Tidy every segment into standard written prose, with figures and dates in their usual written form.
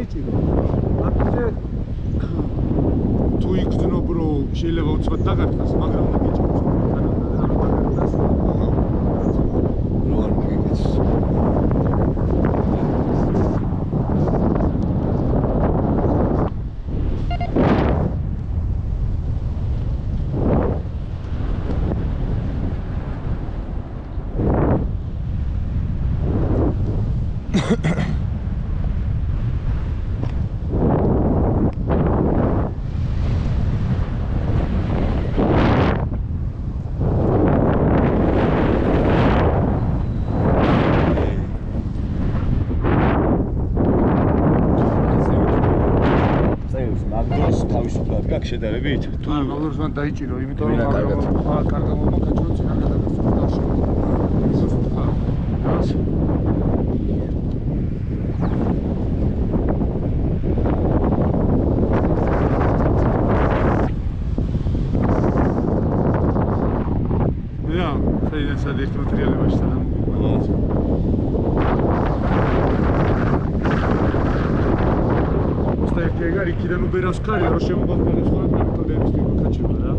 დაიჭირო. აკეთე თუ იგრძნობ რომ შეიძლება უცბად დაგარტყას, მაგრამ მოგიჭიროს. რო არ მოგიგეც. შედარებით თუ ნოლურს მან დაიჭირო, იმიტომ რომ კარგა მომაკაჭრო წინა გადაგასწრებს და შეიძლება სადერთ მატერიალებაში სადამოგვიყვანოს. ეგარ იქიდან უბერავს ქარი რომ შემოგვაყენებს ხოლმე მეთოდების ტიპი კაჩება რა.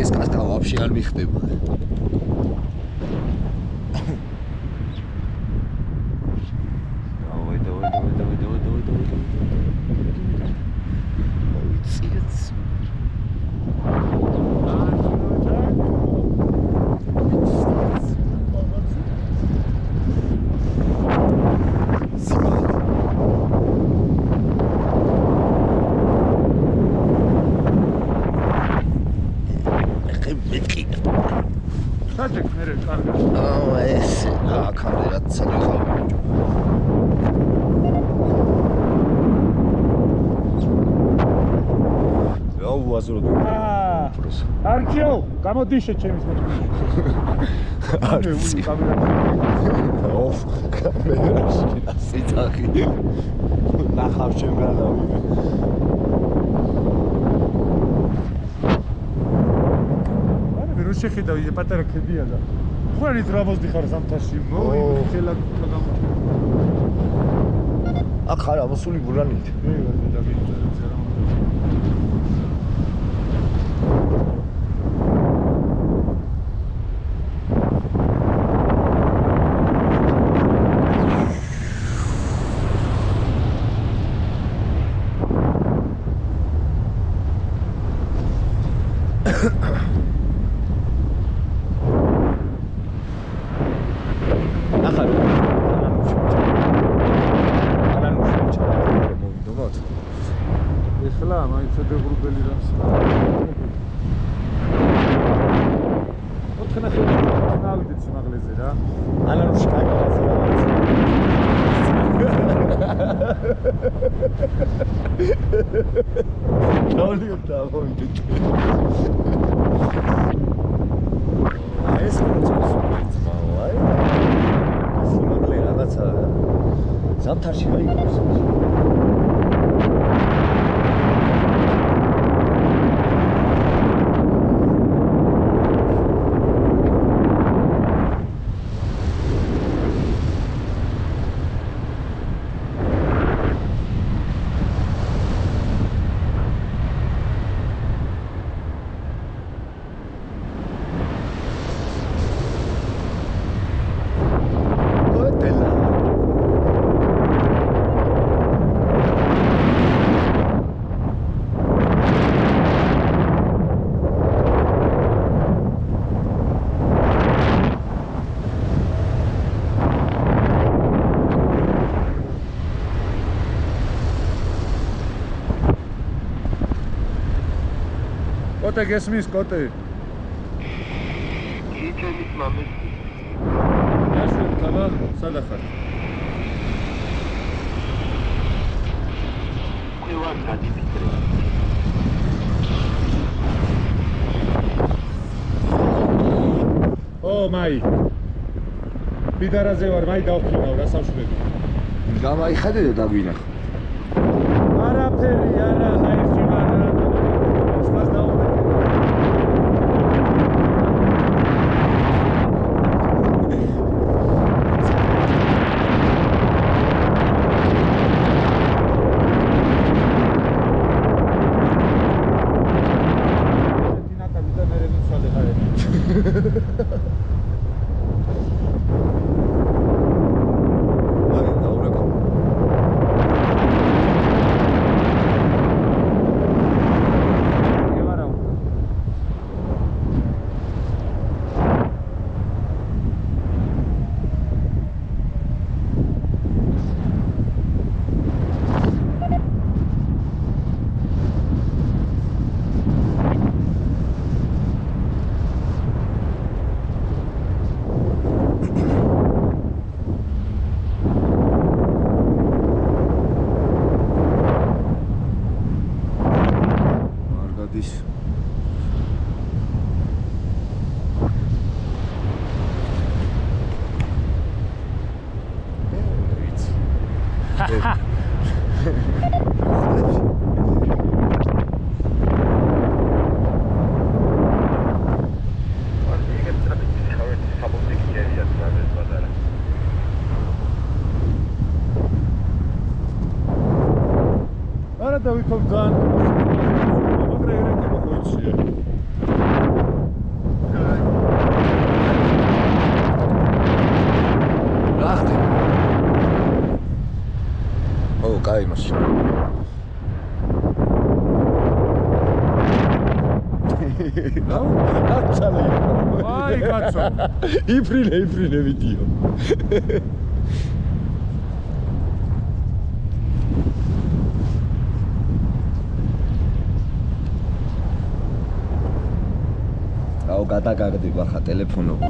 ეს კასკა вообще არ მიხდება. არქიო, გამოდიშე ჩემის მოწმეში. არცი კამერაში. ოფ, კამერაში ასიცახი. ნახავ ჩემ განავიდე. არა, ვერ შეხედავ, ეს პატარა ქედია და. ხوارი დრაბოზდი ხარ ზამთარში. მოი, ხელა გამოჩერდა. აქ ხარ ამოსული ბურანით. და გიწერებს რა. ზამთარში გაიგოს. Kote gesmis kote. Itemit mamet. Yaşlı kala sadaka. Kuvan hadi bitir. Oh my. ბიდარაზე ვარ, მაი დავფრინავ რა სამშვიდები. გამაიხადე და დაგვინახო. არაფერი, არა, აიში ვარ. სპას დაუბრუნე. არა დავითომ ძალიან მაგრამ ერეკება ხოიცია რა ხდება? ო, კაი მაშინ. აცალე. აი კაცო. იფრინე ვიდეო. აუ გადაგაგდება ხა ტელეფონով.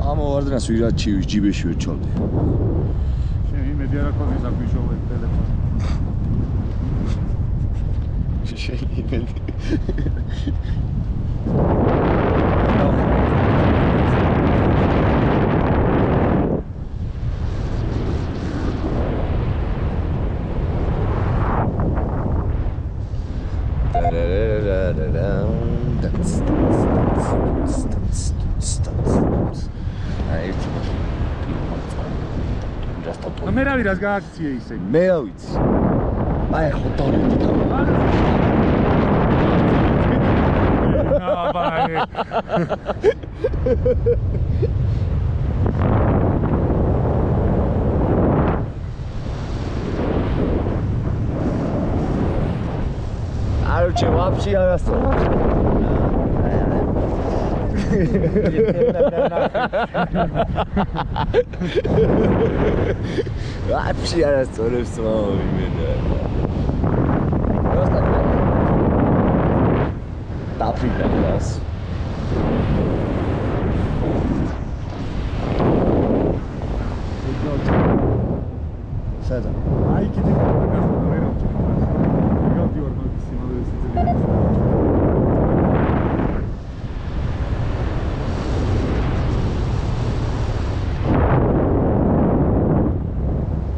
ამოვარდნას ვირაჩი ჯიბეში ვეჩავდი. შენ იმედი არა ქონდეს აგვიშოვე ტელეფონი. შენ იმედი. მე რავი რას გააქციე ისე. მე რა ვიცი. აი ხო დავიდი და. აბაე. Короче, вообще арასწორებს. Вообще арасწორებს მომიმენა. Просто დაფრინდა გას.